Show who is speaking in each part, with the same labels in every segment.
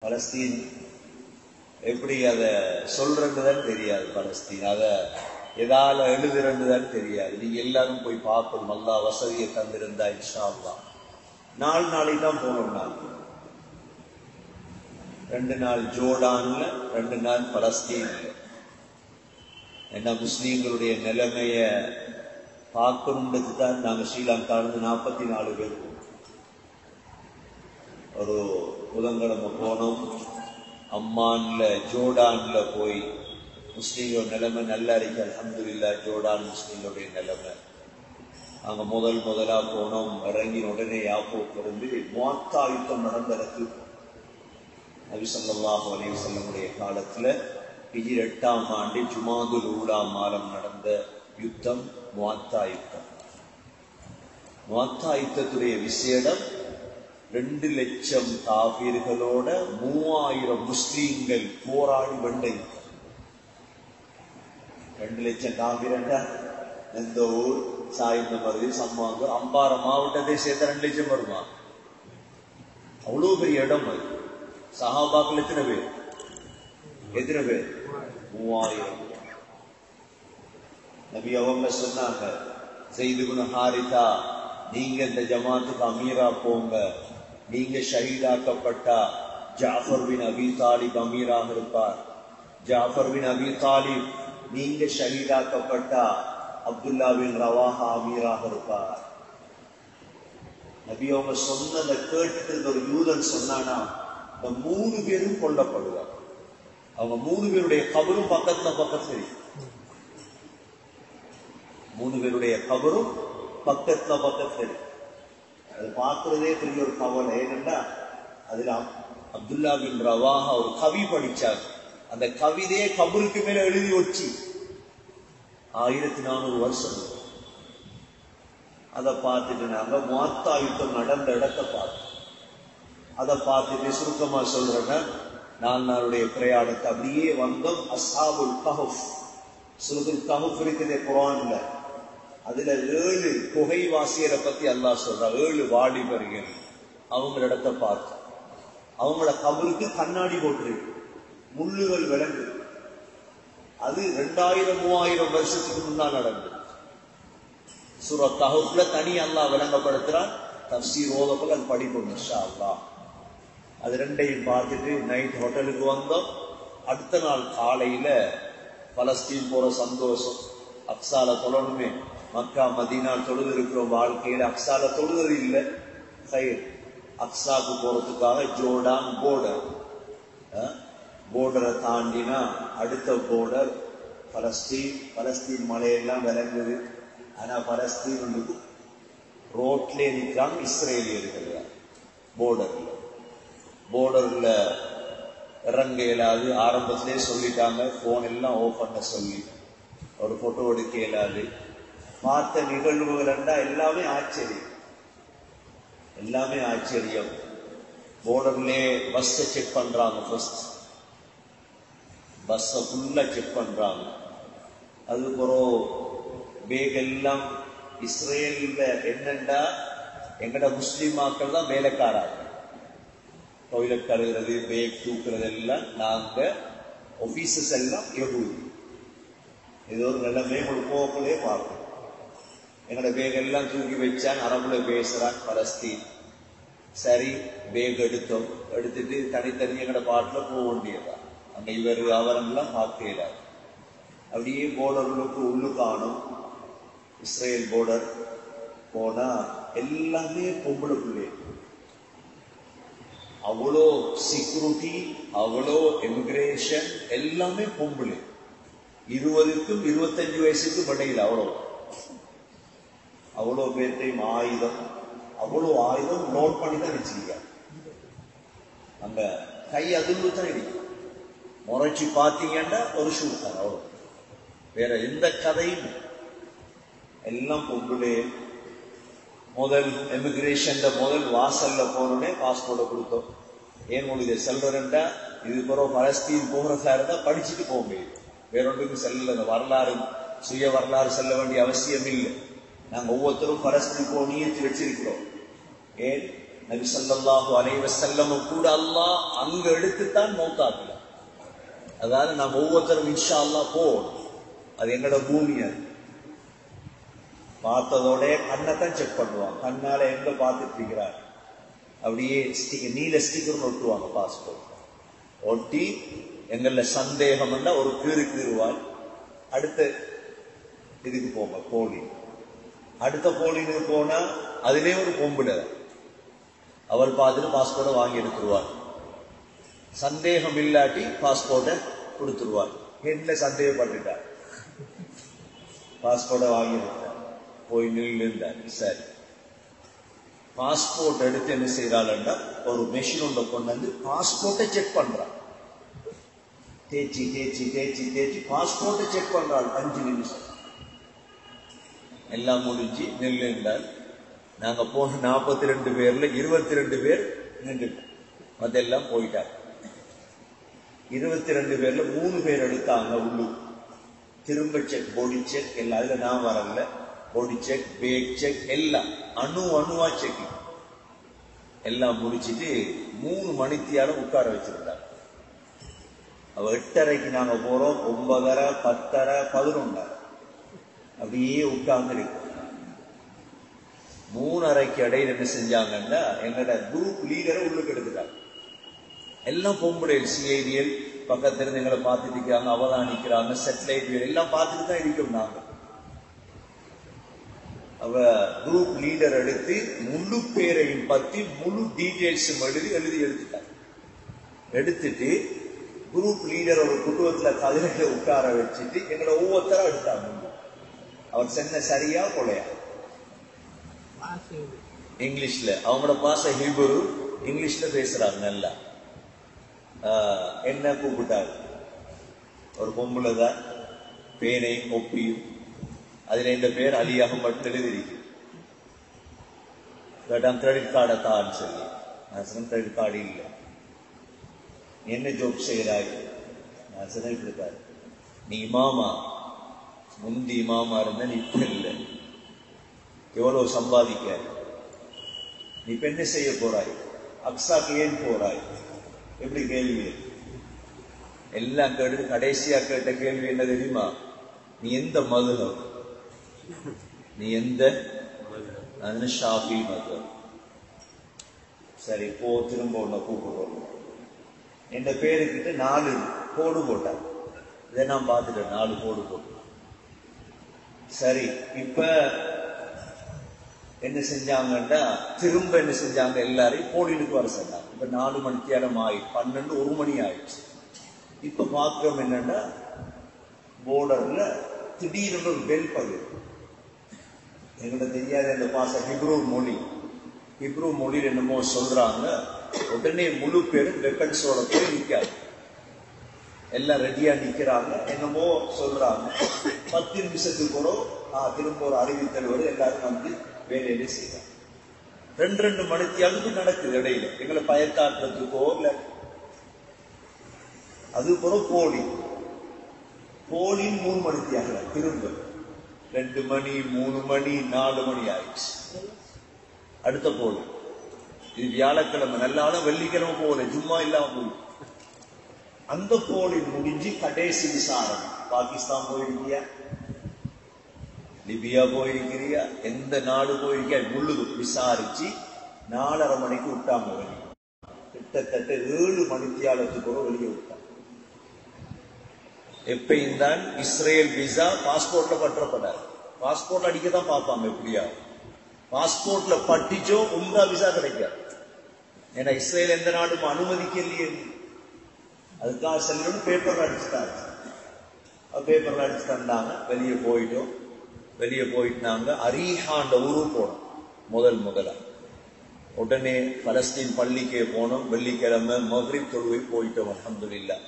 Speaker 1: Palestine எப்படி அதை சொல்றதுதான் தெரியாது. பலஸ்தீன் அதை எதால எழுதுறதுதான் தெரியாது. நீங்க எல்லாரும் போய் பார்க்கணும். அல்லாஹ் வசதியை தந்திருந்தா இன்ஷா அல்லாஹ் 4 நாளைக்கு தான் போனோம். நான் 2 நாள் ஜோர்டான்ல, 2 நாள் பலஸ்தீன்ல. என்ன முஸ்லீம்களுடைய நிலைமைய பார்க்கணுன்றதுக்கு தான் நாங்க ஸ்ரீலங்காவிலிருந்து 44 பேர் ஒரு புதன்கிழமை போனோம். அம்மான்ல ஜோர்டான்ல போய் முஸ்லீம்களோட நிலைமை நல்லா இருக்கு. அல்ஹம்துலில்லாஹ் ஜோர்டான் முஸ்லீம்களுடைய நிலைமை. அங்க முதலா போனோம். இறங்கின உடனே யாப்போக்கு இருந்து முஅத்தா யுத்தம் நடந்ததற்கு நபி ஸல்லல்லாஹு அலைஹி வஸல்லம் காலத்துல ஹிஜ்ரி 8ஆம் ஆண்டு ஜுமாதுல் ஊலா மாதம் நடந்த யுத்தம் முஅத்தா யுத்தம். முஅத்தா யுத்தத்துடைய விசேடம் 2 லட்சம் காபீர்களோட 3000 முஸ்லீம்கள் போராடி வென்ற யுத்தம். 2 லட்சம் காபீர் என்றா எந்த ஊர் சாய்ந்த மருதி சம்மாங்க அம்பாறை மாவட்டத்தை சேர்த்த 2 லட்சம் வருமா? அவ்வளவு பெரிய இடம் அது. சஹாபாக்கள் எத்தனை பேர்? 3000. நபி அவங்க சொன்னாங்க, ஸைத் இப்னு ஹாரிஸா நீங்க இந்த ஜமாத்துக்கு அமீரா போங்க. நீங்க ஷஹீதாக்கப்பட்டா ஜாஃபர் பின் அபி தாலிப் அமீராக இருப்பார். ஜாஃபர் பின் அபி தாலிப் நீங்க ஷஹீதாக்கப்பட்டா அப்துல்லா பின் ரவாஹா அமீராக இருப்பார். நபி அவங்க சொன்னதை கேட்டுட்டு ஒரு யூதன் சொன்னானா, இந்த 3 பேரும் கொல்லப்படுவார். அவங்க 3 பேருடைய கபரும் பக்கத்துல 3 பேருடைய கபரும் பக்கத்துல. அது பார்க்கிறதே பெரிய ஒரு கவலை. ஏனென்றா அதுல அப்துல்லா பின் ரவாஹா ஒரு கவி படிச்சார். அந்த கவிதையை கபருக்கு மேல எழுதி வச்சு 1400 வருஷம். அதை பார்த்துட்டு நாங்க முஅத்தா யுத்தம் நடந்த இடத்தை பார்த்தோம். அதை பார்த்துட்டு சுருக்கமா சொல்றேன்னா 4 நாளுடைய பிரயாணத்தை அப்படியே வந்தோம். அஸ்ஹாபுல் கஹஃப், சூரத்துல் கஹஃப் இருக்குது குர்ஆன்ல. அதுல 7 குகைவாசியரை பத்தி அல்லாஹ் சொல்றார். 7 வாலிபர்கள் அவங்க இடத்தை பார்த்தோம். அவங்களோட கபருக்கு கண்ணாடி போட்டிருக்கு, முள்ளுகள் விளங்கு. அது 2000-3000 வருஷத்துக்கு முன்னால் நடந்தது. சூரா கஹஃப்ல தனி அல்லாஹ் விளங்கப்படுத்துறான். தஃப்சீர் ஓதப்போல அது படிப்போம் இன்ஷா அல்லாஹ். அது 2ஐயும் பார்த்துட்டு நைட் ஹோட்டலுக்கு வந்தோம். அடுத்த நாள் காலையில பலஸ்தீன் போற சந்தோஷம். அக்ஸால தொழணுமே, மக்கா மதீனா தொழுது இருக்கிறோம். வாழ்க்கையில அக்ஸால தொழுது இல்லை. அக்ஸாக்கு போறதுக்காக ஜோர்டான் போர்டரை தாண்டினா அடுத்த போர்டர் பலஸ்தீன் மலையெல்லாம் விளங்குது. ஆனா பலஸ்தீன் ரோட்லே நிற்கிறாங்க இஸ்ரேலியர்கள். போர்டர்ல இறங்க இயலாது. ஆரம்பத்திலே சொல்லிட்டாங்க, போன் எல்லாம் ஓபன் பண்ண சொல்லி, ஒரு போட்டோ எடுக்க இயலாது. பார்த்த நிகழ்வுகள் என்றா எல்லாமே ஆச்சரியம். போர்டர்லே பஸ் செக் பண்றாங்க. ஃபர்ஸ்ட் பஸ் ஃபுல்லா செக் பண்றாங்க. அதுக்கப்புறம் பேக் எல்லாம் இஸ்ரேல்ல என்னண்டா எங்கட முஸ்லிமாக்கள் தான் வேலைக்காராங்க. டாய்லெட் கழுகுறது, பேக் தூக்குறது எல்லாம் நாங்க ஆபீசர்ஸ் எல்லாம் யஹூதி. இது ஒரு நிலைமை போகக்குள்ளே பார்க்கணும். எங்களோட பேக் எல்லாம் தூக்கி வச்சான். அரபுல பேசுறான் பலஸ்தீன். சரி, பேக் எடுத்துட்டு தனித்தனி எங்கட பாட்டுல போக வேண்டியதான். அங்க இவர் அவரெல்லாம் பார்க்கல. அப்படியே போர்டர்களுக்கு உள்ளு காணும். இஸ்ரேல் போர்டர் போனா எல்லாமே பொம்பளை பிள்ளை. அவ்வளோ செக்யூரிட்டி, அவ்வளோ இமிகிரேஷன், எல்லாமே பொம்பளை. 20க்கும் 25 வயசுக்கும் இடையில அவ்வளோ பேர்த்தையும் அவ்வளோ ஆயுதம் நோட் பண்ணி தான் வச்சிருக்க. அந்த கை அதிர்வு தான் இருக்கு. முறைச்சி பார்த்தீங்கன்னா ஒரு ஷூட் தான். அவ்வளோ, வேற எந்த கதையும். எல்லாம் பொம்பளை. முதல் இமிகிரேஷன் முதல் வாசல்ல போனோடனே பாஸ்போர்ட்டை கொடுத்தோம். ஏன் உங்களுக்கு செல்றா, இது பிறகு பலஸ்தீன் போகிறதா இருந்தா படிச்சுட்டு போக முடியும். வேறொன்றுக்கு செல்ல வரலாறு, சுய வரலாறு செல்ல வேண்டிய அவசியம் இல்லை. நாங்க ஒவ்வொருத்தரும் பலஸ்தீன் போக நியத்து வச்சிருக்கிறோம். ஏன் நபி ஸல்லல்லாஹு அலைஹி வஸல்லம் கூட அல்லாஹ் அங்க எடுத்துத்தான் மௌத்தாக்கல. அதாவது நாம் ஒவ்வொருத்தரும் இன்ஷா அல்லாஹ் போவோம். அது எங்களோட பூமி. அது பார்த்ததோட கண்ணத்தான் செக் பண்ணுவாங்க. கண்ணால எங்க பார்த்துட்டு இருக்கிறார் அப்படியே ஸ்டிக்கர், நீல ஸ்டிக்கர் ஒட்டுவாங்க. பாஸ்போர்ட் ஒட்டி எங்கள சந்தேகம் ஒரு கீறுவார். அடுத்த இதுக்கு போங்க போலி. அடுத்த போலின்னு போனா அதிலே ஒரு பொம்புல அவர் பார்த்துட்டு பாஸ்போர்ட்டை வாங்கி எடுத்துருவார். சந்தேகம் இல்லாட்டி பாஸ்போர்ட்டை கொடுத்துருவார். என்ன சந்தேகப்பட்டுட்டார், பாஸ்போர்ட்டை வாங்கி எடுத்தார், போய் நின்றுந்தார். சரி, பாஸ்போர்ட் எடுத்து என்ன செய்யறாள்னா ஒரு மெஷின் ஒன்றை கொண்டு வந்து பாஸ்போர்ட்டை செக் பண்றான். தேய்ச்சி தேய்ச்சி தேய்ச்சி தேய்ச்சி பாஸ்போர்ட்டை செக் பண்றாள். 5 நிமிஷம் எல்லாம் முடிஞ்சு நின்றுந்தால். நாங்க போன 42 பேர்ல 22 பேர் நின்றுட்டோம். அதெல்லாம் போயிட்டாங்க. 22 பேர்ல 3 பேர் எடுத்தாங்க உள்ளு. திரும்ப செக், பாடி செக் எல்லாம். அதுல நான் வரல. பாடி செக், பேக் செக் எல்லாம் அணுவா செக் எல்லாம் முடிச்சுட்டு 3 மணித்தியாலும் உட்கார வச்சிருந்தாங்க. அவ 8:30க்கு நாங்க போறோம். 9:30, 10:30, 11 அப்படியே உட்கார்ந்து இருக்கோம். 3:30க்கு இடையில என்ன செஞ்சாங்கன்னா எங்களோட குரூப் லீடரை உள்ளுக்கு எடுத்துட்டாங்க. எல்லாம் பொம்பளை சிஐடிஎல் பக்கத்துல இருந்து எங்களை பார்த்துட்டு இருக்கிறாங்க, அவதானிக்கிறாங்க, சேட்டலைட் எல்லாம் பார்த்துட்டு தான் இருக்கோம். நாங்க அவ குரூப் லீடர் எடுத்து முழு பேரையும் பத்தி முழு டீடைல்ஸும் எழுதி எடுத்துட்டாங்க. எடுத்துட்டு குரூப் லீடர் ஒரு குடும்பத்துல கதிரையில உட்கார வச்சுட்டு எங்களை ஒவ்வொருத்தரா எடுத்தாங்க. அவர் சென்ன சரியா கொலையா இங்கிலீஷ்ல, அவங்களோட பாச ஹீப்ரு, இங்கிலீஷ்ல பேசுறாங்க நல்லா. என்ன கூப்பிட்டாரு, ஒரு பொம்புலதான் பேனையும் ஒப்பியும். அதுல இந்த பேர் அலி அகமட் எழுதிருக்கு. கிரெடிட் கார்டை தான் சொல்லி நான் சொன்ன கிரெடிட் கார்டு இல்லை. என்ன ஜோப் செய்யறாய்? நான் சொன்ன இப்படித்தாரு, நீ இமாமா, முந்தி இமாமா இருந்த நீ இப்ப இல்லை, எவ்வளவு சம்பாதிக்க, நீ இப்ப என்ன செய்ய போறாய், அக்ஸாக்கு ஏன் போறாய்? எப்படி கேள்வி எல்லாம் கேட்டு கடைசியா கேட்ட கேள்வி என்ன தெரியுமா? நீ எந்த மதுரம், நீ எந்த ஷாஃபி மதுரம். சரி போ, திரும்ப ஒன்ன கூப்பிடுறோம். என் பேருக்கிட்ட 4 கோடு போட்டார். இதை நான் பார்த்துட்டேன், 4 கோடு போட்டு. சரி, இப்ப என்ன செஞ்சாங்கன்னா திரும்ப என்ன செஞ்சாங்க, எல்லாரையும் போலீனுக்கு வர சொன்னாங்க. இப்ப 4 மணித்தியாலம் ஆயிடுச்சு, 12, 1 மணி ஆயிடுச்சு. இப்ப பாக்குறோம் என்னன்னா போர்டர்ல திடீர்னு ஒரு பெல் பகுதி. எங்களுக்கு தெரியாத இந்த பாச ஹிப்ரூ மொழியில் என்னமோ சொல்றாங்க. உடனே முழு பேரும் வெப்பன்ஸோட போய் நிற்காது, எல்லாம் ரெடியா நிக்கிறாங்க. என்னமோ சொல்றாங்க. 10 நிமிஷத்துக்கு கூட திரும்ப ஒரு அறிவித்தல் வரும், எல்லாரும் வந்து வேலையிலே செய்யறாங்க. 2 மணித்தியாலுக்கு நடக்குது. இடையில எங்களை பயத்தாட்டுறதுக்கோ இல்ல. அது போல போலின் 3 மணித்தியாக திரும்ப 2 மணி, 3 மணி, 4 மணி ஆயிடுச்சு. அடுத்த போலி. இது வியாழக்கிழமை, நல்லாலும் வெள்ளிக்கிழமை போல, ஜும்மா இல்லாம போய் அந்த போலி முடிஞ்சு கடைசி விசாரணை. பாகிஸ்தான் போயிருக்கியா, லிபியா போயிருக்கிறியா, எந்த நாடு போயிருக்கியா, முழுது விசாரிச்சு 4:30 மணிக்கு விட்டாங்க வெளியே. கிட்டத்தட்ட 7 மணித்தியாலத்துக்கு கூட வெளியே விட்டாங்க. எப்பயும் தான் இஸ்ரேல் விசா பாஸ்போர்ட்ல பற்றப்படாது. பாஸ்போர்ட் அடிக்கதான் பார்ப்பாங்க. எப்படியா பாஸ்போர்ட்ல பட்டிச்சோ உம்ரா விசா கிடைக்காது. ஏன்னா இஸ்ரேல் எந்த நாடும் அனுமதிக்கலையே. அதுக்காக செல்லணும். பேப்பர்ல அடிச்சுட்டாங்க. பேப்பர்ல அடிச்சு தந்தாங்க. வெளியே போயிட்டாங்க. அரீஹாண்ட ஊரு போனோம் முதலா. உடனே பலஸ்தீன் பள்ளிக்கே போனோம். வெள்ளிக்கிழமை மக்ரிப் தொழுவை போயிட்டோம். அல்ஹம்துலில்லாஹ்.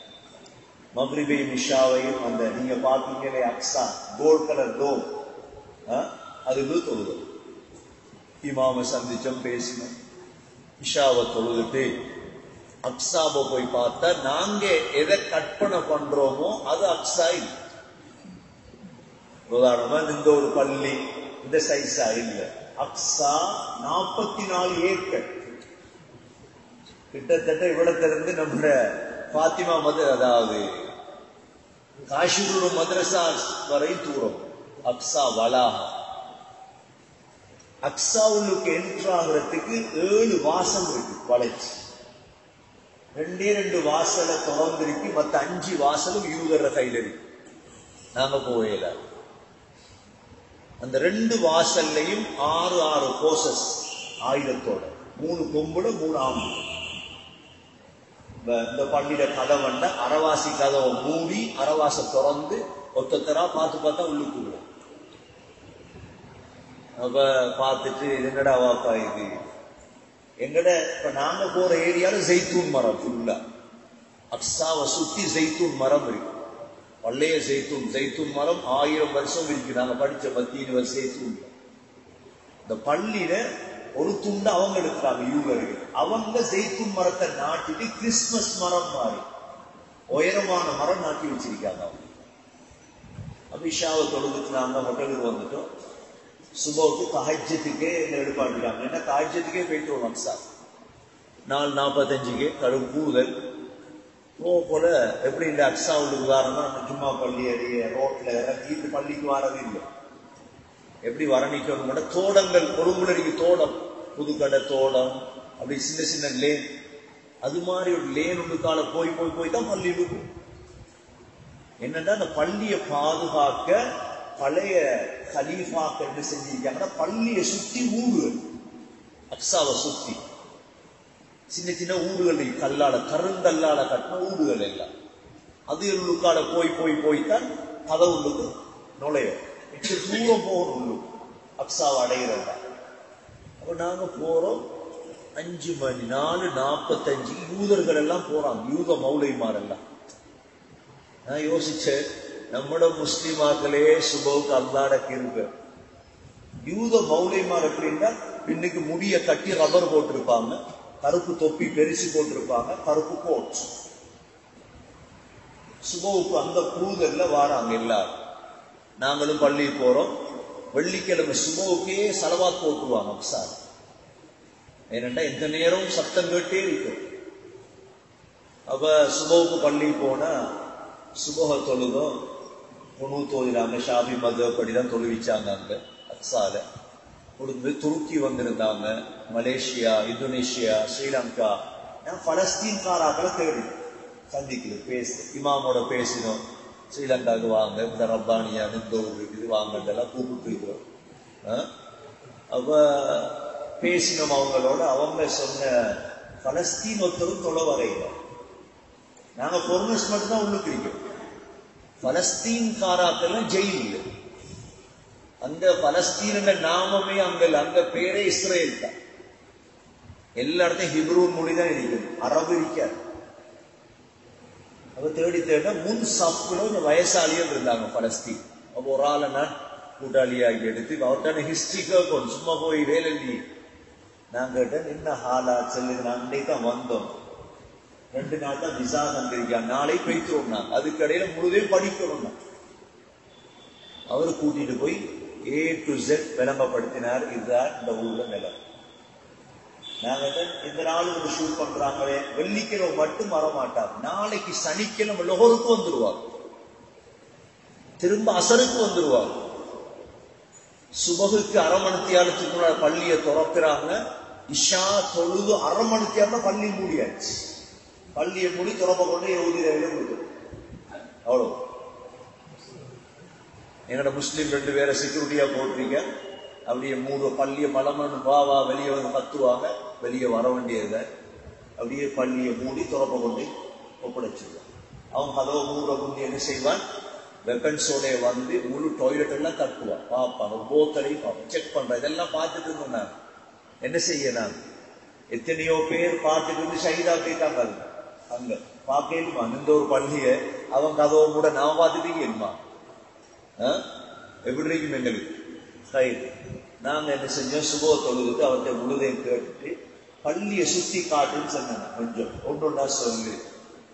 Speaker 1: மக்ரிபையும் இஷாவையும் அந்த நீங்க பாத்தீங்களே அக்ஸா கோல்ட் கலர் டோம், அதுக்கு தொழுது. இமாம சந்திச்சோம், பேசினோம். இஷாவை தொழுதுட்டு அக்ஸாவை போய் பார்த்தா நாங்க எதை கற்பனை பண்றோமோ அது அக்ஸா இல்லை. உதாரணமா இந்த ஒரு பள்ளி இந்த சைஸா இல்ல. அக்ஸா 44 ஏக்கர். கிட்டத்தட்ட இவ்வளத்திலிருந்து நம்முடைய பாத்திமா அதாவது காஷிருல் மதரசா வரை தூரம். அக்ஸா வளாகம். அக்ஸா உள்ளுக்கு என்ட்ரு ஆகிறதுக்கு 7 வாசல் இருக்கு வளைச்சு. 2 வாசலை திறந்திருக்கு, மற்ற 5 வாசலும் யூதர கையில் இருக்கு. நாங்க போகல. அந்த 2 வாசல்லையும் 6 கோசஸ் ஆயுதத்தோட, 3 பொம்புல 3 ஆம்பளை. இந்த பள்ளியில கதவண்ட அரவாசி கதவை மூடி அரவாசை திறந்து ஒத்தரா பார்த்தா உள்ளுக்குள்ள. அப்ப பார்த்துட்டு என்னடா வாப்பா இது எங்கட இப்ப நாங்க போற ஏரியால ஜெய்தூன் மரம் ஃபுல்லா. அக்ஸாவை சுத்தி ஜெய்தூன் மரம் இருக்கு. பள்ளைய ஜெய்தூன் மரம் 1000 வருஷம் இருக்கு. நாங்க படிச்ச 10 யூனிவர்சிட்டி. இந்த பள்ளியில ஒரு துண்டு அவங்க எடுக்கிறாங்க யூதர்கள். அவங்க ஜெய்தூன் மரத்தை நாட்டிட்டு கிறிஸ்துமஸ் மரம் மாறி உயரமான மரம் நாட்டி வச்சிருக்காங்க. அவங்க அபிஷாவை தொழுதுக்கு நாங்க ஹோட்டலுக்கு வந்துட்டோம். சுபோக்கு தஹஜ்ஜத்துக்கே எடுப்பாட்டிருக்காங்க. என்ன தஹஜ்ஜத்துக்கே போயிட்டு வரும். அக்ஸா 4:45 கடும் கூடுதல் போல. எப்படி இந்த அக்ஸா உள்ள உதாரணம், நம்ம சும்மா பள்ளி அடிய ரோட்ல இறங்கிட்டு பள்ளிக்கு வரது இல்லை. எப்படி வரணிக்கணும் தோடங்கள், கொழும்புலருக்கு தோடம், புதுக்கடை தோடம், அப்படி சின்ன சின்ன லேன், அது மாதிரி ஒரு லேன் உள்ளுக்கால போய் தான் பள்ளி இருக்கும். என்னன்னா அந்த பள்ளியை பாதுகாக்க பழைய கலீஃபாக்கள் என்ன செஞ்சிருக்காங்கன்னா பள்ளியை சுத்தி ஊடுகள், அக்ஸாவை சுத்தி சின்ன சின்ன ஊடுகள் கல்லால கருங்கல்லால கட்டின ஊடுகள் எல்லாம். அது உள்ளுக்கால போய் தான் கதவுள்ளுக்கு நுழையும். தூரம் போகணும் உள்ளுக்கு அக்ஸாவை அடைகிறதா. அப்ப நாங்க போறோம் 5 மணி 4:45 யூதர்கள் எல்லாம் போறாங்க. யூத மௌலைமார் எல்லாம். நான் யோசிச்சேன், நம்மட முஸ்லிமாக்களே சுபவுக்கு அல்லாட கிருபை. யூத மௌலைமார் எப்படின்னா இன்னைக்கு முடிய கட்டி ரப்பர் போட்டிருப்பாங்க, கருப்பு தொப்பி பெருசு போட்டிருப்பாங்க, கருப்பு கோட். சுபவுக்கு அந்த கூதல்ல வாராங்க எல்லாரும். நாங்களும் பள்ளி போறோம். வெள்ளிக்கிழமை சுபவுக்கே சலவாத் போட்டுருவாங்க அப்சார். ஏனென்றா எந்த நேரம் சத்தம் கேட்டே இருக்கும். அப்ப சுபவுக்கு பள்ளி போனா சுபக தொழுதும் தொழுகிறாங்க. ஷாபி மதப்படிதான் தொழுவிச்சாங்க. அங்க அக்ஸால கொடுத்து துருக்கி வந்திருந்தாங்க, மலேசியா, இந்தோனேஷியா, ஸ்ரீலங்கா. நான் பலஸ்தீன்காராக்களை தேடி சந்திக்கிறேன், இமாமோட பேசினோம். ஸ்ரீலங்காவுக்கு வாங்க, இந்த ரப்பானியா நிந்தோர் இருக்குது வாங்கலாம் கூப்பிட்டு இருக்கிறோம். அப்ப பேசினோம் அவங்களோட. அவங்க சொன்ன பலஸ்தீன் ஒருத்தரும் தொலை வரையில. நாங்க பொருணஸ் மட்டும்தான் உள்ளுக்கு இருக்கோம். பலஸ்தீன்காராக்கள் ஜெயில். அந்த பலஸ்தீன் நாமமே அங்க பேரே இஸ்ரேல் தான். எல்லா இடத்தையும் ஹிப்ரூ மொழிதான் இருக்குது, அரபு இருக்காது. அப்ப தேடினா முன் சாப்பிட கொஞ்சம் வயசாளிகள் இருந்தாங்க பலஸ்தீன். அப்போ ஒரு ஆளை நான் கூட்டாளியாகி எடுத்து அவர்கிட்ட ஹிஸ்டரி கேட்கணும், சும்மா போய் வேலை. நான் கேட்டேன், என்ன ஹாலா சொல்லுங்க. நான் அன்றைக்கு தான் வந்தோம், 2 நாள் தான் விசா தந்திருக்கான், நாளை போய்க்கிறோம். நான் அதுக்கடையில முழுதையும் படிக்கணும். அவரு கூட்டிட்டு போய் A to Z விளம்பரப்படுத்தினார். இதுதான் இந்த ஊர்ல நிலம். நாங்க இந்த நாள் ஒரு ஷூட் பண்றாங்களே, வெள்ளிக்கிழமை மட்டும் வரமாட்டாங்க, நாளைக்கு சனிக்கிழமை லோகருக்கு வந்துருவாங்க, திரும்ப அசருக்கு வந்துருவாங்க. சுபகுக்கு 1/2 மணித்தியாலத்துக்கு முன்னாடி பள்ளியை திறக்கிறாங்க. இஷா தொழுது 1/2 மணித்தியால பள்ளி மூடியாச்சு. பள்ளியை மூடி திறப்ப கொண்டு யஹூதியில கொடுத்துரும். அவ்வளவு. எங்கட முஸ்லீம் 2 பேரை செக்யூரிட்டியா போட்டிருக்க. அப்படியே 3 பள்ளியை பலமன்னு வா வெளியே வந்து கத்துவாங்க. வெளியே வர வேண்டியத அப்படியே பள்ளியை மூடி திறப்ப கொண்டு ஒப்படைச்சிருவான். அவன் கதவை மூட முந்தி என்ன செய்வான், வெப்பன்ஸோட வந்து முழு டாய்லெட் எல்லாம் தட்டுவான், பார்ப்பான், ஒரு போத்தலையும் பார்ப்பான், செக் பண்றான். இதெல்லாம் பார்த்துட்டு இருந்தோம். நான் என்ன செய்ய, நான் எத்தனையோ பேர் பார்த்துட்டு இருந்து ஷஹீதா போயிட்டாங்க. அங்க பார்க்கலுமா இந்த ஒரு பள்ளிய அவன் கதவை மூட நான் பார்த்துட்டீங்கம்மா, எப்படி இருக்கும் எங்களுக்கு. நாங்க என்ன செஞ்சோம், சுபோ தொழுதுக்கு அவர்கிட்ட முழுதையும் கேட்டுட்டு பள்ளியை சுத்தி காட்டுன்னு சொன்னாங்க. கொஞ்சம் ஒன்றொன்னா சொல்லு.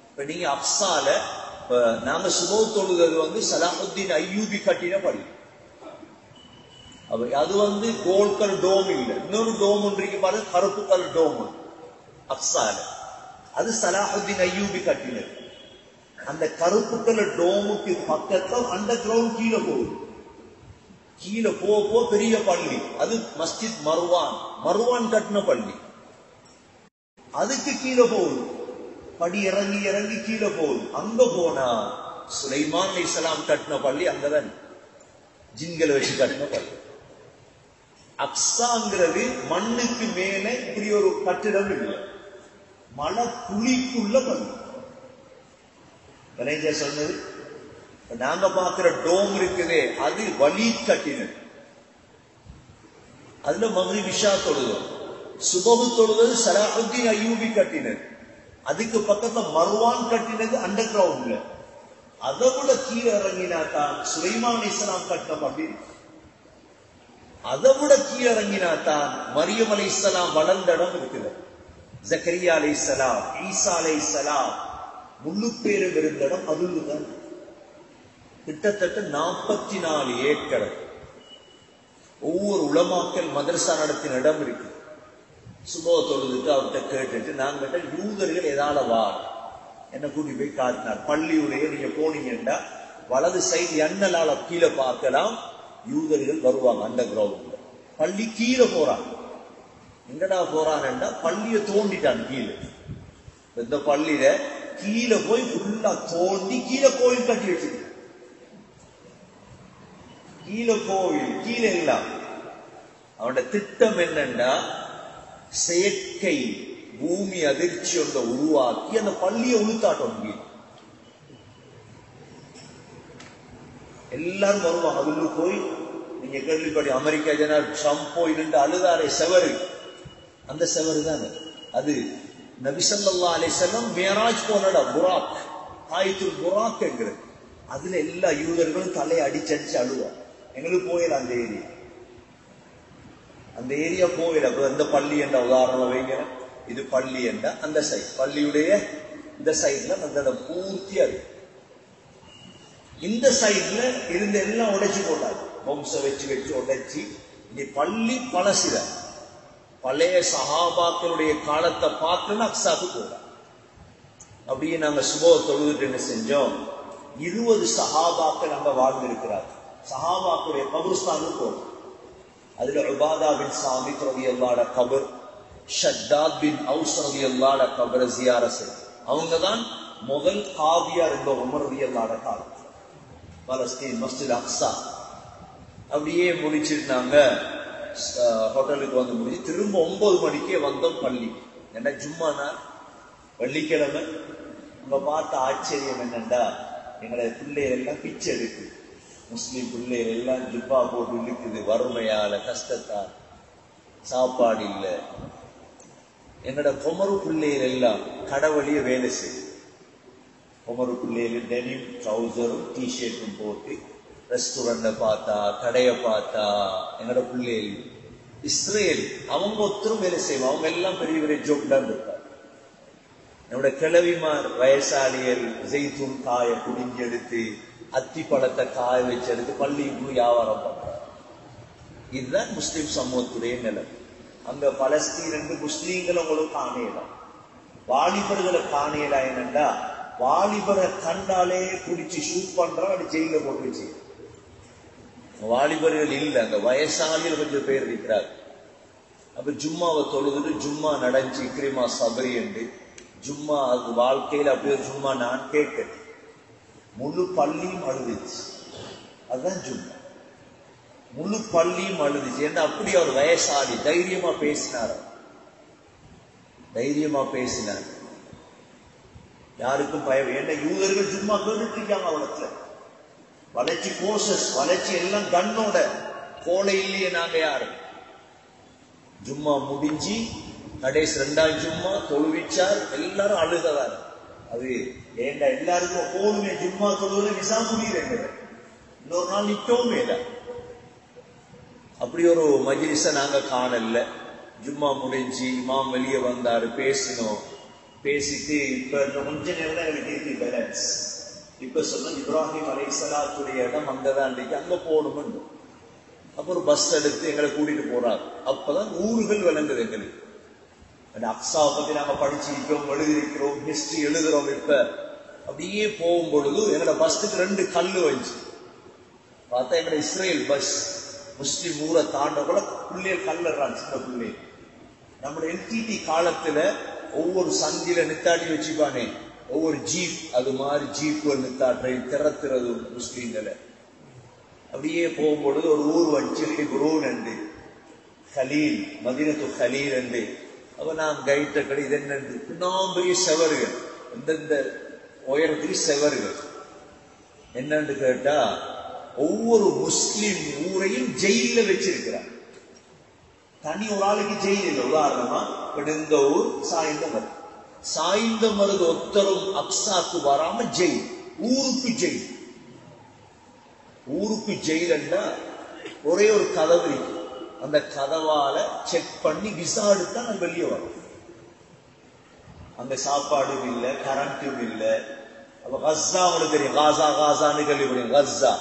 Speaker 1: இப்ப நீங்க அப்சால நாங்க சுபோ தொழுது வந்து சலாஹுத்தீன் அய்யூபி கட்டின பள்ளி. அது வந்து கோல்ட் கலர் டோம் இல்லை, இன்னொரு டோம் ஒன்றைக்கு பாருங்க, கருப்பு கலர் டோம் அப்சால. அது சலாஹுத்தீன் அய்யூபி கட்டினது. அந்த கருப்பு கலர் டோமுக்கு பக்கத்துல அண்டர் கிரவுண்ட் கீழே போகுது. கீழே போ பெரிய பள்ளி, அது மஸ்ஜித் மர்வான் கட்டின பள்ளி. அதுக்கு கீழே போகுது, படி இறங்கி இறங்கி கீழே போகுது. அங்க போனா சுலைமான் அலைஹிஸ்ஸலாம் கட்டின பள்ளி, அங்கதான் ஜின்களை வச்சு கட்டின பள்ளி. அக்ஸாங்கிறது மண்ணுக்கு மேல இப்படி ஒரு கட்டிடம் இல்லை, மலை குழிக்குள்ள பள்ளி. சொன்னது நாங்க பாக்குற டோம் இருக்குதே, அது வலீத் கட்டினது. அதுல மக்ரிப் இஷா தொழுதோம். சுபஹு தொழுவது சலாஹுத்தீன் அய்யூபி கட்டினது. அதுக்கு பக்கத்துல மர்வான் கட்டினது அண்டர் கிரவுண்ட்ல. அதை விட கீழே இறங்கினாத்தான் சுலைமான் அலைஹிஸ்ஸலாம் கட்டின பள்ளி. அதை விட கீழே இறங்கினாத்தான் மரியம் அலைஹிஸ்ஸலாம் வளர்ந்த இடம் இருக்குது. ஜக்கரியா அலைஹிஸ்ஸலாம், ஈசா அலைஹிஸ்ஸலாம் முழு பேரும் இருந்த இடம் அதுதான். கிட்டத்தட்ட 44 ஏக்கர். ஒவ்வொரு உலமாக்கல் மதரசா நடத்தின இடம் இருக்கு. சுபோ தொழுதுட்டு அவர்கிட்ட கேட்டுட்டு நாங்க யூதர்கள் எதால வார் என்ன கூட்டி போய் காட்டினார். பள்ளியுடைய நீங்க போனீங்கன்னா வலது சைடு எண்ணலால கீழே பார்க்கலாம், யூதர்கள் வருவாங்க அண்டர் கிரவுண்ட்ல. பள்ளி கீழே போறாங்க. எங்கடா போறான்னா பள்ளியை தோண்டிட்டான் கீழே. இந்த பள்ளியில கீழே போய் ஃபுல்லா தோண்டி கீழே கோயில் கட்டி வச்சிருக்க. கீழே கோவில் கீழே எல்லாம். அவனோட திட்டம் என்னன்னா செயற்கை பூமி அதிர்ச்சி ஒன்றை உருவாக்கி அந்த பள்ளியை உளுத்தாட்டம். எல்லாரும் வருவாங்க. அதுல போய் நீங்க கேள்விப்படி அமெரிக்கா ஜனார் ட்ரம்ப் போய் நின்று அழுதாரே செவரு, அந்த செவரு தானே அது. நபி ஸல்லல்லாஹு அலைஹி வஸல்லம் மியராஜ் போன புராக், ஆயத்துல் புராக் என்கிறது. அதுல எல்லா யூதர்களும் தலையை அடிச்சடிச்சு அழுவாங்க. எங்களுக்கு போயில அந்த ஏரியா போயில. இந்த பள்ளி என்ற உதாரணம் வைக்கிறேன். இது பள்ளி என்ற அந்த சைட், பள்ளியுடைய இந்த சைட்ல அந்த இடம் பூர்த்தியா இருக்கு. இந்த சைட்ல இருந்த எல்லாம் உடைச்சு போட்டாங்க, வம்ச வச்சு உடைச்சி. இங்க பள்ளி பழசில பழைய சஹாபாக்களுடைய காலத்தை பார்த்துன்னு அக்ஸாக்கு போறாங்க. அப்படியே நாங்க சுபோ தொழுதுட்டு என்ன செஞ்சோம், 20 சஹாபாக்கள் அங்க வாழ்ந்திருக்கிறார். சஹாபாக்களுடைய கபர்ஸ்தானுக்கு போறோம். அதுல உபாதா பின் சாமித் ரலியல்லாஹு அன்ஹு கபர், ஷத்தாத் பின் அவுஸ் ரலியல்லாஹு அன்ஹு கபர் ஜியாரத் செய்து. அவங்கதான் முதல் காதியா இருந்த உமர் ரலியல்லாஹு அன்ஹு காலம். பலஸ்தீன் மஸ்ஜித் அக்ஸா அப்படியே முடிச்சிருந்தாங்க. ஹோட்டலுக்கு வந்து முடிச்சு திரும்ப 9 மணிக்கே வந்தோம் பள்ளி. என்ன ஜும்மா நாள் வெள்ளிக்கிழமை. அங்க பார்த்த ஆச்சரியம் என்னண்டா, எங்களுடைய பிள்ளைகள் எல்லாம் பிச்சை எடுக்கு. முஸ்லீம் பிள்ளைகள் எல்லாம் ஜுப்பா போட்டு இழுக்குது, வறுமையால கஷ்டத்தால் சாப்பாடு இல்லை. எங்களோட குமரு பிள்ளைகள் எல்லாம் கடவுளிய வேலை செய்யுது. குமரு பிள்ளைகள் டெனிம் ட்ரௌசரும் டிஷர்ட்டும் போட்டு ரெஸ்டாரண்ட பார்த்தா, கடையை பார்த்தா, எங்களோட பிள்ளைகள் இஸ்ரேல் அவங்க ஒருத்தரும் வேலை செய்வோம். அவங்க எல்லாம் பெரிய பெரிய ஜோக் தான் இருப்பாங்க. என்னோட கிழவிமார் வயசாளிகள் ஜெய்தூன் காய குடிஞ்சு எடுத்து, அத்தி பழத்தை காய வச்சு எடுத்து பள்ளிக்கு வியாபாரம் பண்றாங்க. இதுதான் முஸ்லிம் சமூகத்துடைய நிலை. அங்க பலஸ்தீன் முஸ்லீம்களை உங்களுக்கு காணையலாம், வாலிபர்களை காணையலாம். என்னண்டா வாலிபரை கண்டாலே பிடிச்சி ஷூட் பண்றோம், அது ஜெயில போட்டு வச்சு. வாலிபர்கள் இல்லை, அங்க வயசாளிகள் கொஞ்சம் பேர் இருக்கிறார். அப்ப ஜும்மாவை தொழுதுட்டு ஜும்மா நடந்துச்சு இக்ரிமா சபரி என்று ஜும்மா. அது வாழ்க்கையில் அப்படி ஒரு ஜும்மா நான் கேட்கிறேன். முழு பள்ளியும் அழுதுச்சு. அதுதான் ஜும்மா. முழு பள்ளியும் அழுதுச்சு. ஏன்னா அப்படி அவர் வயசாளி தைரியமா பேசினார். யாருக்கும் பயம். ஏன்னா யூதர்கள் ஜும்மா கேட்டுட்டு இருக்காங்க. அவளத்துல வளர்ச்சி கோர்சஸ், வளர்ச்சி எல்லாம் கண்ணோட கோலை இல்லையே. நாங்க யாரு ஜும்மா முடிஞ்சு கடைசி 2ஆம் ஜும்மா தொழுவிச்சார். எல்லாரும் அழுததார். அது ஏண்டா எல்லாருக்கும் போதுமே ஜும்மா தொழுவது விசா முடியுது. இன்னொரு நாள் நிற்கவும் இல்லை. அப்படி ஒரு மஜ்லிஸ நாங்க காணல. ஜும்மா முடிஞ்சு இமாம் வெளியே வந்தாரு, பேசினோம். பேசிட்டு இப்ப கொஞ்ச நேரம் தான் எங்களுக்கு இருக்கு பேலன்ஸ். இப்ப சொன்ன இப்ராஹிம் அலைஹிஸ்ஸலாத்துடைய இடம் அங்கதான் இருக்கு, அங்க போகணும்னு. அப்ப ஒரு பஸ் எடுத்து எங்களை கூட்டிட்டு போறாரு. அப்பதான் ஊர்கள் விளங்குது எங்களுக்கு. அக்ஸாவை பத்தி நாங்க படிச்சிருக்கிறோம், எழுதியிருக்கிறோம், ஹிஸ்டரி எழுதுறோம். இப்ப அப்படியே போகும் பொழுது எங்களோட பஸ்ஸுக்கு 2 கல்லு வந்துச்சு. பார்த்தா எங்களோட இஸ்ரேல் பஸ் முஸ்லிம் ஊரை தாண்ட கூட பிள்ளைகள் கல்லுறான், சின்ன பிள்ளை. நம்முடைய எல்டிடி காலத்துல ஒவ்வொரு சந்தியில நித்தாட்டி வச்சுப்பானே, ஒவ்வொரு ஜீப், அது மாதிரி ஜீப்பு நித்தாட்டை திறத்துறது முஸ்லீம்களை. அப்படியே போகும்பொழுது ஒரு ஊர் வச்சு ஹிப்ரூன் என்று, கலீல், மதீனத்து கலீல் என்று. அப்ப நான் கைட்ட கடை இது என்ன, இன்னும் பெரிய செவர்கள், எந்தெந்த உயரத்துக்கு செவர்கள் என்னன்னு கேட்டா, ஒவ்வொரு முஸ்லிம் ஊரையும் ஜெயில வச்சிருக்கிறார். தனி ஒரு ஆளுக்கு ஜெயில் இல்லை. உதாரணமா இந்த ஊர் சாய்ந்தமருது, சாய்ந்தமருது ஒத்தரும் அக்ஸாக்கு வராம ஜெயில், ஊருக்கு ஜெயில். ஊருக்கு ஜெயில் என்றா ஒரே ஒரு கதவு இருக்கு, அந்த கதவால செக் பண்ணி விசா எடுத்தா நான் வெளியே வரும். அங்க சாப்பாடும் இல்லை, கரண்ட்டும் இல்லை. அப்ப கஸ்ஸா உங்களுக்கு தெரியும், காசா காசான்னு கேள்விப்படும். கஸ்ஸா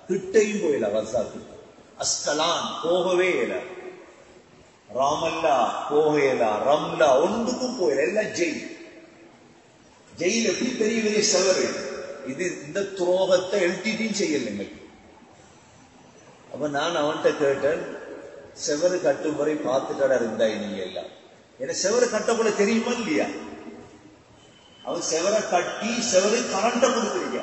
Speaker 1: கிட்டையும் போயில, கஸ்ஸா கிட்ட. அஸ்கலான் போகவே இல்லை, ராமல்லா போகல, ரம்லா ஒன்றுக்கும் போயில, எல்லாம் ஜெயில். ஜெயில் எப்படி பெரிய பெரிய செவரு. இது இந்த துரோகத்தை எல்டிடியும் செய்யலைங்க. அப்ப நான் அவன்கிட்ட கேட்டேன், செவரு கட்டும் முறை பார்த்துட்டா இருந்தா நீங்க எல்லாம். ஏன்னா செவரு கட்ட கூட தெரியுமா இல்லையா? அவன் செவரை கட்டி செவரு கரண்ட கொடுத்துருக்க,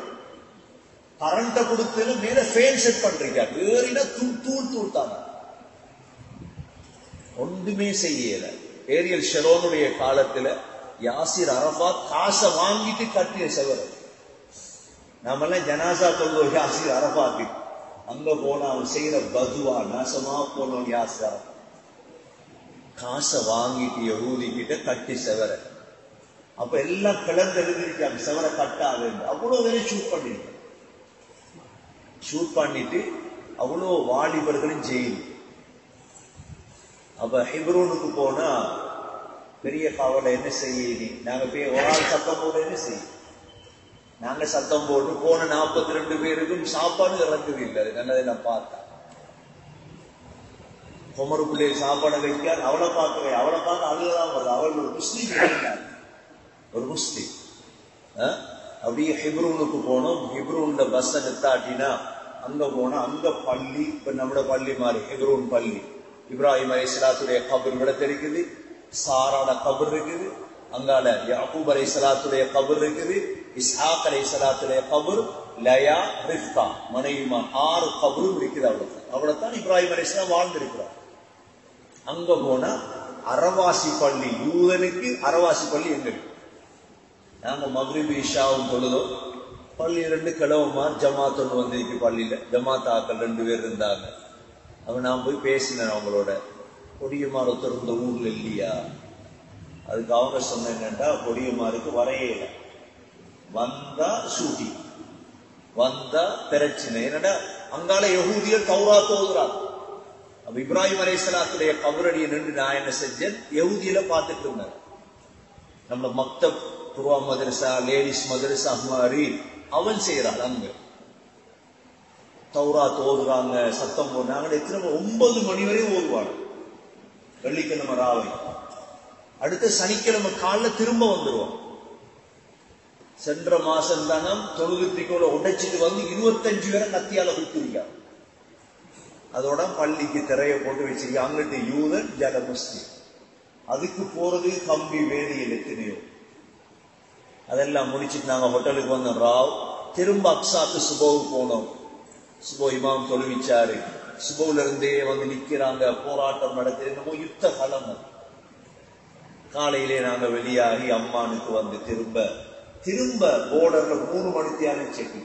Speaker 1: கரண்ட கொடுத்து மேல ஃபேன் செட் பண்றீங்க, வேறினா தூள் தூள்தாங்க, ஒன்றுமே செய்யல. ஏரியல் ஷெரோனுடைய காலத்துல யாசிர் அரபாத் காசை வாங்கிட்டு கட்டிய செவரு. நாமெல்லாம் ஜனாசா தொழுவோம் யாசிர் அரபாத்து. அங்க போன அவன் செய்யற பதுவா நாசமா போனோம். யாசிர் அரபாத் காசை வாங்கிட்டு யஹூதி கிட்ட கட்டி செவர. அப்ப எல்லாம் கிளர்ந்து எழுதிருக்காங்க, செவரை கட்டாது. அவ்வளவு வேலை ஷூட் பண்ணிட்டு அவ்வளோ வாலிபர்களும் ஜெயில். அப்ப ஹிப்ரூனுக்கு போனா பெரிய காவலை என்ன செய்ய, நாங்க போய் ஒரு ஆள் சத்தம் போட என்ன செய்ய, நாங்க சத்தம் போட்டு போன 42 பேருக்கும் சாப்பாடு இறக்குது இல்லை. அது நல்லதை நான் பார்த்தேன். குமருக்குள்ளே சாப்பாடை வைக்கார், அவளை பார்க்கிறேன், அவளை பார்க்க அழுதான் வருது. அவள் ஒரு முஸ்லீம், ஒரு முஸ்லீம். அப்படியே ஹிப்ரூனுக்கு போனோம். ஹிப்ரூன்ல பஸ் நிறுத்தாட்டினா அங்க போனா அங்க பள்ளி, இப்ப நம்மட பள்ளி மாதிரி ஹிப்ரூன் பள்ளி. இப்ராஹிம் அலைஹிஸ்ஸலாத்துடைய கபர் விட தெரிக்குது, சாராட கபர் இருக்குது, அங்கால யாக்கூப் அலைஹிஸ்ஸலாத்துடைய கபர் இருக்குது, இஸ்ஹாக் அலைஹிஸ்ஸலாத்துடைய கபர், லயா, ரிஃப்கா மனைவிமா 6 கபரும் இருக்குது. அவ்வளவுதான் இப்ராஹிம் அலைஹிஸ்ஸலாம் வாழ்ந்திருக்கிறார். அங்க போனா அரவாசி பள்ளி, யூதனுக்கு அரவாசி பள்ளி எங்க இருக்கு? நாங்க மக்ரிப் இஷாவும் தொழுதோம். பள்ளி 2 கிழவமார் ஜமாத் ஒன்று வந்திருக்கு. பள்ளியில ஜமாத் ஆக்கள் 2 பேர் இருந்தாங்க. அவன் நான் போய் பேசினேன் அவங்களோட. கொடியமார் ஒருத்தர் இந்த ஊர்ல இல்லையா? அதுக்கு அவங்க சொன்ன என்னன்னா, கொடியமாருக்கு வரையல, வந்தா சூட்டி, வந்தா பிரச்சனை. என்னடா அங்கால யஹூதியர் தௌராத் ஓதுறாங்க. அப்ப இப்ராஹிம் அலைஹிஸ்ஸலாத்துடைய கபரடியை நின்று நான் என்ன செஞ்சேன், யஹூதியில பார்த்துட்டு இருந்தேன். நம்ம மக்தப் துருவா மதரசா, லேடிஸ் மதரசா மாதிரி அவன் செய்யறாள். அங்க தௌராத் ஓதுறாங்க, சத்தம் போடுறாங்க. எத்தனை 9 மணி வரை ஓதுவாங்க வெள்ளிக்கிழமை ராவை. அடுத்த சனிக்கிழமை காலைல திரும்ப வந்துருவோம். சென்ற மாசம் தானம் தொழுகத்திக்கோட உடைச்சிட்டு வந்து 25 பேரை கத்தியால குத்துருக்காங்க. அதோட பள்ளிக்கு திரைய போட்டு வச்சிருக்க. அங்கிட்டு யூதன் ஜட முஸ்லிம். அதுக்கு போறது கம்பி வேதியில் எத்தனையோ. அதெல்லாம் முடிச்சுட்டு நாங்க ஹோட்டலுக்கு வந்தோம். ராவ் திரும்ப அக்ஸாக்கு சுபோவுக்கு போனோம். சுபோ இமாம் தொழுவிச்சாரு. சுபோல இருந்தே வந்து நிக்கிறாங்க, போராட்டம் நடக்குது, என்னமோ யுத்த களம். காலையிலே நாங்க வெளியாகி அம்மானுக்கு வந்து திரும்ப போர்டர்ல 3 மணித்தியான செக்.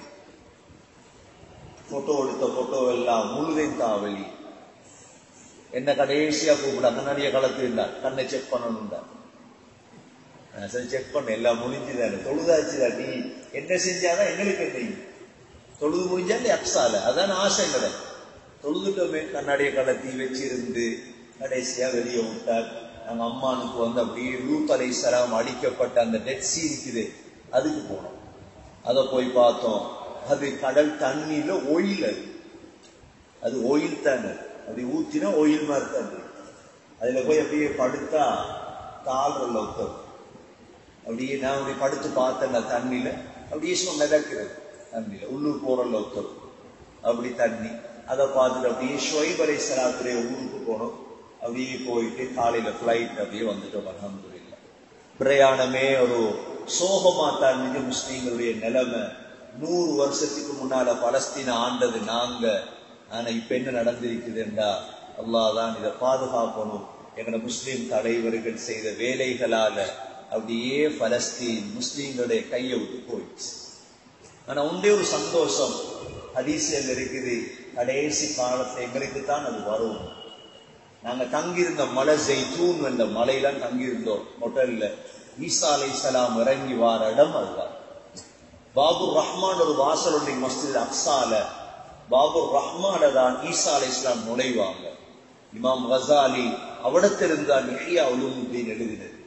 Speaker 1: போட்டோ எடுத்த போட்டோ எல்லாம் முழுதையும் தாவலி. என்ன கடைசியா கூப்பிட கண்ணாடிய கலத்து இருந்தா, கண்ணை செக் பண்ணணும்டா. சரி செக் பண்ண, எல்லாம் முடிஞ்சுதானே, தொழுதாச்சுதான். நீ என்ன செஞ்சாதான் எங்களுக்கு என்ன, தொழுது முடிஞ்சாலே அப்சால, அதான் ஆசை இல்லை. தொழுதுட்டோமே, கண்ணாடிய கலத்தி வச்சிருந்து கடைசியா வெளியே விட்டார். நாங்க அம்மானுக்கு வந்து அப்படியே லூத் அலைஹிஸ்ஸலாம் அடிக்கப்பட்ட அந்த டெட் சீ இருக்குது, அதுக்கு போனோம். அதை போய் பார்த்தோம். அது கடல் தண்ணியில ஒயில், அது ஒயில் தானே, அப்படி ஊத்தினா ஒயில் மாதிரி தான். அதுல போய் அப்படியே படுத்தா கால்ல ஒத்தம் அப்படியே நான் அப்படி படுத்து பார்த்தேன் தண்ணியில அப்படியே சும்மா மிதக்கிறது தண்ணியில உள்ளூர் போறல ஒத்தம் அப்படி தண்ணி அதை பார்த்துட்டு அப்படியே ஷுவைப் அலைஹிஸ்ஸலாத்துடைய ஊருக்கு போனோம். அப்படியே போயிட்டு காலையில பிளைட் அப்படியே வந்துட்டோம். அல்ஹம்துலில்லாஹ். பிரயாணமே ஒரு சோகமா தான் இருந்துச்சு. முஸ்லீம்களுடைய நிலைமை 100 வருஷத்துக்கு முன்னால பலஸ்தீன ஆண்டது நாங்க. ஆனா இப்ப என்ன நடந்திருக்குதுண்டா அல்லாஹ் தான் இதை பாதுகாக்கணும். எங்களோட முஸ்லீம் தலைவர்கள் செய்த வேலைகளால அப்படியே பலஸ்தீன் முஸ்லீம்களுடைய கையை விட்டு போயிடுச்சு. ஆனா ஒன்றே ஒரு சந்தோஷம் ஹதீஸ்ல இருக்குது, கடைசி காலத்துல எங்களுக்கு தான் அது வரும். நாங்க தங்கியிருந்த மலை ஜெய்தூன் என்ற மலையில தங்கியிருந்தோம் ஹோட்டல்ல. ஈசா அலைஹிஸ்ஸலாம் இறங்கி வார இடம் அதுதான். பாபுர் ரஹ்மான் ஒரு வாசல் ஒன்றை மஸ்ஜித் அக்ஸால பாபுர் ரஹ்மான தான் ஈசா அலைஹிஸ்ஸலாம் நுழைவாங்க. இமாம் கஸாலி அவிடத்திலிருந்தால் இஹ்யா உலூமுத்தீன் எழுதினது.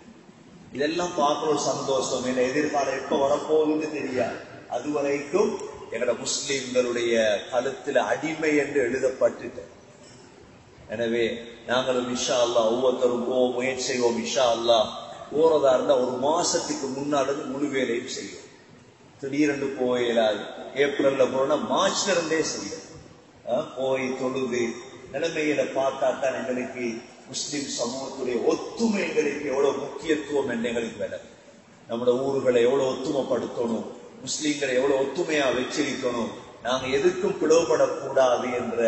Speaker 1: இதெல்லாம் பார்க்கிற ஒரு சந்தோஷம். என்ன எதிர்காலம் எப்ப வரப்போகுதுன்னு தெரியாது. அதுவரைக்கும் எங்களோட முஸ்லிம்களுடைய கழுத்துல அடிமை என்று எழுதப்பட்டுட்டு, எனவே நாங்களும் இன்ஷா அல்லாஹ் ஒவ்வொருத்தரும் முயற்சி செய்வோம். இன்ஷா அல்லாஹ் போறதா இருந்தா ஒரு மாசத்துக்கு முன்னாடி முழு வேலையும் செய்யும். திடீரென்று போயிடாது. ஏப்ரல்ல போனா மார்ச்ல இருந்தே செய்யும். போய் தொழுது நிலைமையில பார்த்தா தான் எங்களுக்கு முஸ்லிம் சமூகத்துடைய ஒத்துமை எங்களுக்கு எவ்வளவு முக்கியத்துவம் என்று எங்களுக்கு வேலை. நம்மளோட ஊர்களை எவ்வளவு ஒத்துமைப்படுத்தணும், முஸ்லீம்களை எவ்வளவு ஒத்துமையா வச்சிருக்கணும், நாங்க எதுக்கும் பிளவுபடக்கூடாது என்ற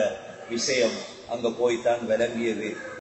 Speaker 1: விஷயம் அங்க போய்தான் விளங்கியது.